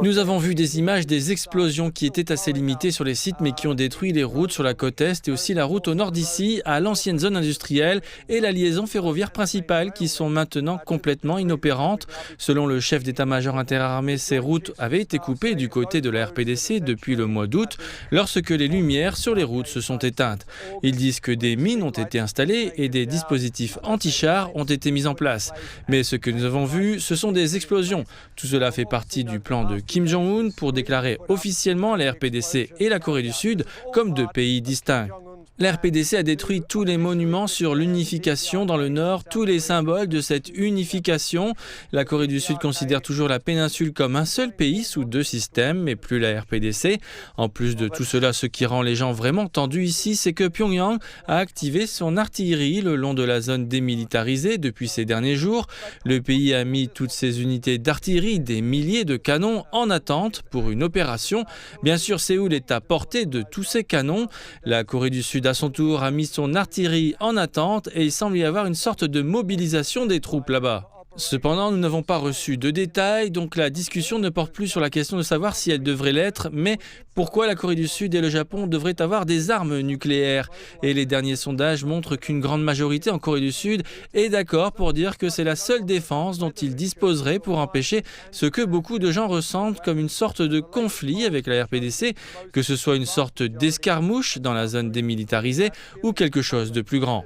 Nous avons vu des images des explosions qui étaient assez limitées sur les sites mais qui ont détruit les routes sur la côte est et aussi la route au nord d'ici, à l'ancienne zone industrielle et la liaison ferroviaire principale qui sont maintenant complètement inopérantes. Selon le chef d'état-major interarmé, ces routes avaient été coupées du côté de la RPDC depuis le mois d'août lorsque les lumières sur les routes se sont éteintes. Ils disent que des mines ont été installées et des dispositifs anti-chars ont été mis en place. Mais ce que nous avons vu, ce sont des explosions. Tout cela fait partie du plan de Kim Jong-un pour déclarer officiellement la RPDC et la Corée du Sud comme deux pays distincts. La RPDC a détruit tous les monuments sur l'unification dans le Nord, tous les symboles de cette unification. La Corée du Sud considère toujours la péninsule comme un seul pays sous deux systèmes, mais plus la RPDC. En plus de tout cela, ce qui rend les gens vraiment tendus ici, c'est que Pyongyang a activé son artillerie le long de la zone démilitarisée depuis ces derniers jours. Le pays a mis toutes ses unités d'artillerie, des milliers de canons, en attente pour une opération. Bien sûr, Séoul est à portée de tous ces canons. La Corée du Sud à son tour, a mis son artillerie en attente et il semble y avoir une sorte de mobilisation des troupes là-bas. Cependant, nous n'avons pas reçu de détails, donc la discussion ne porte plus sur la question de savoir si elle devrait l'être, mais pourquoi la Corée du Sud et le Japon devraient avoir des armes nucléaires. Et les derniers sondages montrent qu'une grande majorité en Corée du Sud est d'accord pour dire que c'est la seule défense dont ils disposeraient pour empêcher ce que beaucoup de gens ressentent comme une sorte de conflit avec la RPDC, que ce soit une sorte d'escarmouche dans la zone démilitarisée ou quelque chose de plus grand.